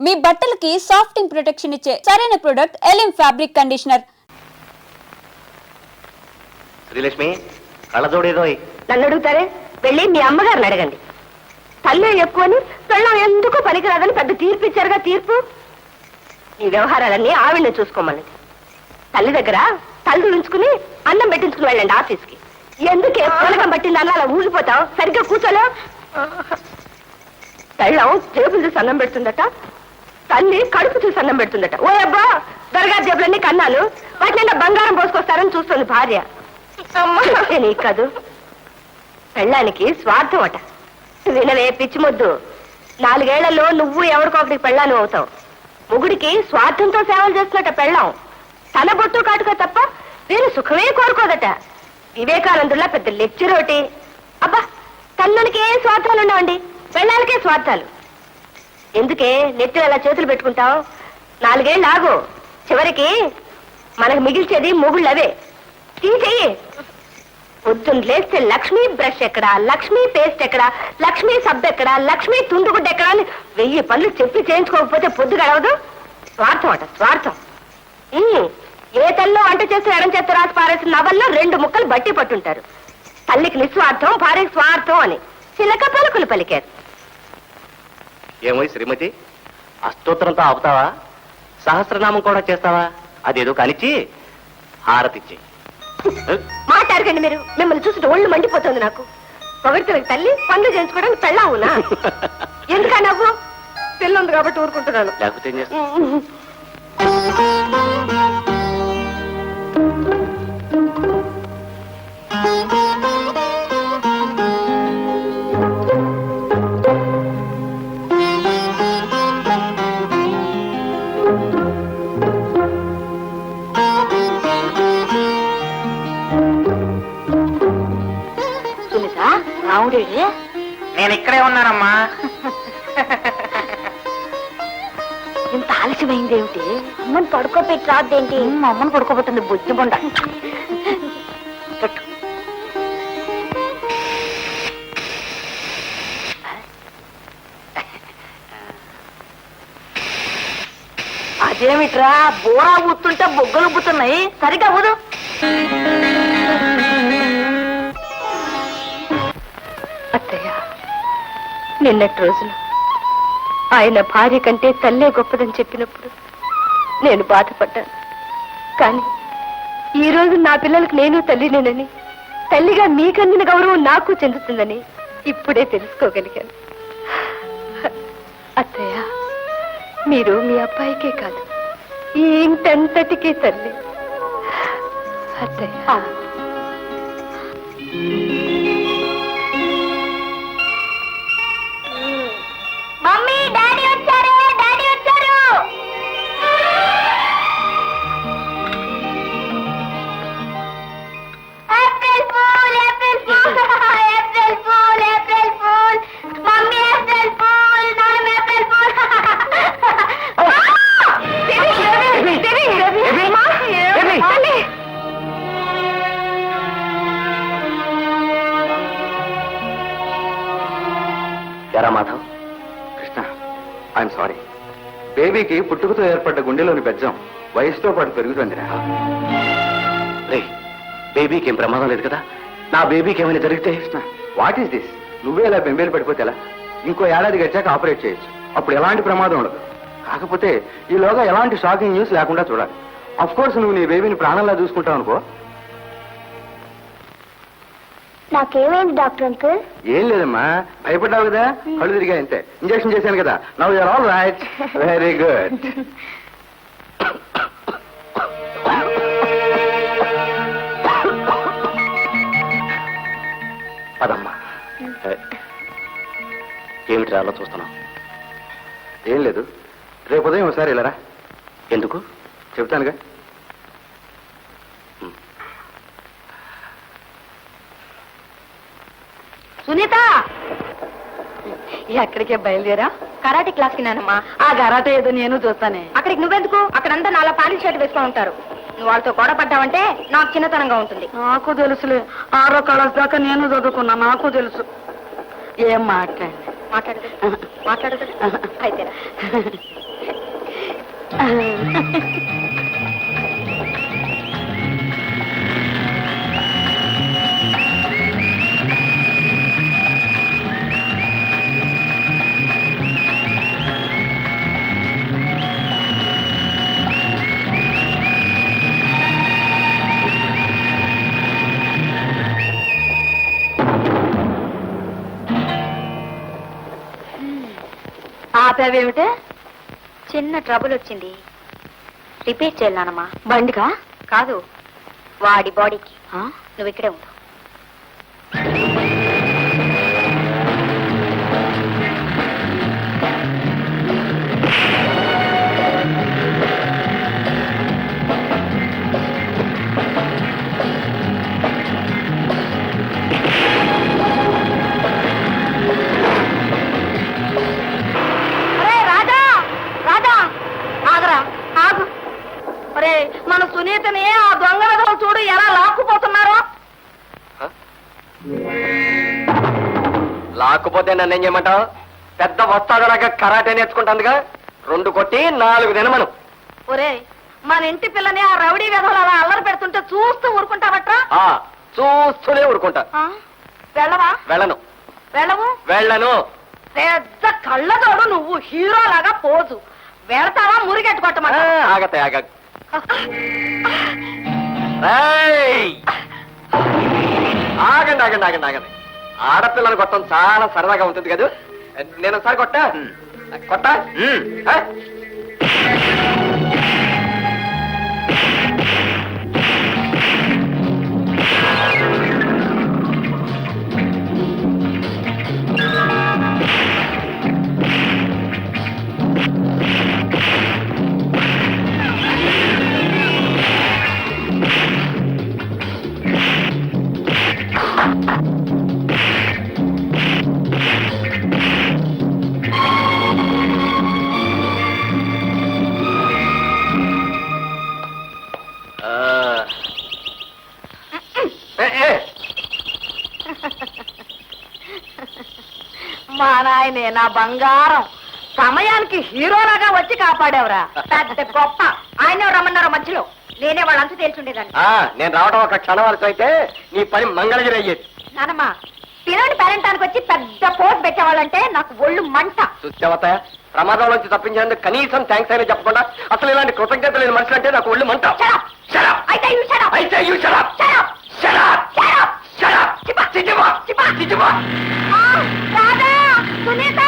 మీ బట్టలకి సాఫ్టింగ్ ప్రొటెక్షన్ ఇచ్చే సరైన ప్రొడక్ట్ ఎలిమ్ ఫ్యాబ్రిక్ కండిషనర్. శ్రీలక్ష్మి కళ్ళజోడేదో నన్ను అడుగుతారే, వెళ్ళి మీ అమ్మగారిని అడగండి. తల్లి ఎక్కువని పెళ్ళం ఎందుకు పనికిరాదని పెద్ద తీర్పు ఇచ్చారుగా. తీర్పు ఈ వ్యవహారాలన్నీ ఆవిడని చూసుకోమని. తల్లి దగ్గర తల్లి ఉంచుకుని అన్నం పెట్టించుకుని వెళ్ళండి ఆఫీస్కి. ఎందుకే పొలకం పట్టింది అన్న అలా ఊగిపోతావు? సరిగ్గా కూర్చోలేవు. పెళ్ళం జేబులు చూసి అన్నం పెడుతుందట, తల్లి కడుపు చూసి అన్నం పెడుతుందట. ఓ అబ్బా, దర్గా జేబులన్నీ కన్నాలు, వాటిని బంగారం పోసుకొస్తారని చూస్తుంది భార్య. నీకు కాదు, పెళ్ళానికి స్వార్థం అట. వినవే పిచ్చిమొద్దు, 4 ఏళ్లలో నువ్వు ఎవరికొకటికి పెళ్ళాను అవుతావు. మొగుడికి స్వార్థంతో సేవలు చేస్తున్నట్ట పెళ్ళాం. తన బొట్టు కాటుక తప్ప వేరే సుఖమే కోరుకోదట. వివేకానందుల్లా పెద్ద లెక్చర్ ఒకటి. అబ్బా, తల్లులకి ఏ స్వార్థాలు ఉండవండి, పెళ్ళాలకే స్వార్థాలు. ఎందుకే నెత్తిలో అలా చేతులు పెట్టుకుంటావు? 4 ఏళ్ళు ఆగు, చివరికి మనకు మిగిల్చేది మొగుళ్ళవే. తీసేయి. పొద్దున్న లేస్తే లక్ష్మీ బ్రష్ ఎక్కడా, లక్ష్మీ పేస్ట్ ఎక్కడా, లక్ష్మీ సబ్బు ఎక్కడా, లక్ష్మీ తుండుగుడ్డ ఎక్కడా అని 1000 పనులు చెప్పి చేయించుకోకపోతే పొద్దు గడవదు. స్వార్థం అట, స్వార్థం. ఏ తల్లో వంట చేసి ఎడం చేత రాసి పారేసిన నవల్లో 2 ముక్కలు బట్టి పట్టుంటారు. తల్లికి నిస్వార్థం, భార్యకి స్వార్థం అని చిలక పలుకులు పలికారు. ఏమో శ్రీమతి, అష్టోత్తరంతో ఆపుతావా? సహస్రనామం కూడా చేస్తావా? అదేదో కానిచ్చి హారతిచ్చి మాట్లాడకండి మీరు. మిమ్మల్ని చూసి ఒళ్ళు మండిపోతుంది నాకు. పొగడ్తలకు తల్లి, పనులు చేయించుకోవడానికి పెళ్ళావునా? ఎందుకా నవ్వు? పెళ్ళుంది కాబట్టి ఊరుకుంటున్నాను. లేకపోతే ఏం చేస్తా? నేను ఇక్కడే ఉన్నానమ్మా. ఇంత ఆలస్యమైంది ఏమిటి? అమ్మని పడుకోబెట్టి రాదేంటి? అమ్మని పడుకోబోతుంది బుద్ధి బొండ. అదేమిట్రా, బోరా ఊతుంటే బొగ్గలు ఉబ్బుతున్నాయి. సరిగ్గా ఊదు. అత్తయ్య, నిన్నటి రోజులు ఆయన భార్య కంటే తల్లే గొప్పదని చెప్పినప్పుడు నేను బాధపడ్డాను. కానీ ఈ రోజు నా పిల్లలకు నేను తల్లినేనని, తల్లిగా మీకన్నిన గౌరవం నాకు చెందుతుందని ఇప్పుడే తెలుసుకోగలిగాను. అత్తయ్య, మీరు మీ అబ్బాయికే కాదు, ఈ ఇంటంతటికీ తల్లి. అత్తయ్య, మమ్మీ, డాడీ వచ్చారు, డాడీ వచ్చారు. April fool, April fool, April fool, April fool. Mummy April fool, నాన్న ఏప్రిల్ ఫూల్. ఎరా మాధవ్, కృష్ణ, ఐఎమ్ సారీ. బేబీకి పుట్టుకతో ఏర్పడ్డ గుండెలోని బెజ్జం వయసుతో పాటు పెరుగుతుందిరా. రే, బేబీకి ఏం ప్రమాదం లేదు కదా? నా బేబీకి ఏమైనా జరిగితే? Krishna, what is this? నువ్వే ఇలా బెంబేలు పడిపోతే ఎలా? ఇంకో ఏడాది గడిచాక ఆపరేట్ చేయొచ్చు, అప్పుడు ఎలాంటి ప్రమాదం ఉండదు. కాకపోతే ఈలోగా ఎలాంటి షాకింగ్ న్యూస్ లేకుండా చూడాలి. అఫ్ కోర్స్ నువ్వు నీ బేబీని ప్రాణంలా చూసుకుంటావు అనుకో. నాకేమైంది డాక్టర్ అంకుల్? ఏం లేదమ్మా, భయపడ్డావు కదా, కళ్ళు తిరిగా అంతే. ఇంజక్షన్ చేశాను కదా, now you're all right. Very good. పదమ్మా. ఏమిటి అలా చూస్తున్నావు? ఏం లేదు, రేపు ఉదయం ఒకసారి వెళ్ళరా. ఎందుకు? చెప్తానుగా. సునీత, ఎక్కడికే బయలుదేరా? కరాటే క్లాస్ కి నానమ్మా. ఆ కరాటే ఏదో నేను చూస్తానే. అక్కడికి నువ్వెందుకు? అక్కడంతా నాలా పాలిష్ షర్ట్ వేసుకొని ఉంటారు. నువ్వు వాళ్ళతో గొడవ పడ్డావంటే నాకు చిన్నతనంగా ఉంటుంది. నాకు తెలుసులే, 6వ క్లాస్ దాకా నేను చదువుకున్నా, నాకు తెలుసు. ఏం మాట్లాడదు మాట్లాడదు. అయితేరా ఆపేవేమిటే? చిన్న ట్రబుల్ వచ్చింది, రిపేర్ చేయాలమ్మా. బండికా? కాదు, వాడి బాడీకి. నువ్వు ఇక్కడే ఉండు. మన సునీతని ఆ దొంగ విధులు చూడు ఎలా లాక్కుపోతున్నారో. లాక్కుపోతే నన్ను ఏం చేయమంటావు? పెద్ద వస్తాదలాగా కరాటే నేర్చుకుంటాందిగా, 2 కొట్టి 4 తినమను. ఒరే, మన ఇంటి పిల్లని ఆ రౌడీ విధులు అలా అల్లరి పెడుతుంటే చూస్తూ ఊరుకుంటావట్రా? చూస్తూనే ఊరుకుంటా. వెళ్ళవా? వెళ్ళను. వెళ్ళవు? వెళ్ళను. పెద్ద కళ్ళతోడు నువ్వు హీరోలాగా పోజు. వెళతావా? మురిగెట్టుకోవటమాట. ఆగతాయి ఆగ. ఆగండి ఆగండి ఆగండి ఆగండి. ఆడపిల్లలు కొట్టడం చాలా సరదాగా ఉంటుంది కదా. నేను ఒకసారి కొట్టా కొట్టా. మా నాయనే, నా బంగారం, సమయానికి హీరోలాగా వచ్చి కాపాడేవరా. పెద్ద గొప్ప. ఆయన రమ్మన్నారో మధ్యలో, నేనే వాళ్ళంతా తేల్చుండేదాన్ని. నేను రావడం ఒక క్షణం వరకు అయితే నీ పని మంగళగిరి అయ్యేది. నానమ్మా, పిల్లని పేరెంటానికి వచ్చి పెద్ద పోస్ట్ పెట్టేవాళ్ళంటే నాకు ఒళ్ళు మంట. చూసావత, ప్రమాదం నుంచి తప్పించేందుకు కనీసం థ్యాంక్స్ అయినా చెప్పకుండా అసలు ఇలాంటి కృతజ్ఞత లేని మనుషులు అంటే నాకు ఒళ్ళు మంట. రాధా, సునీత,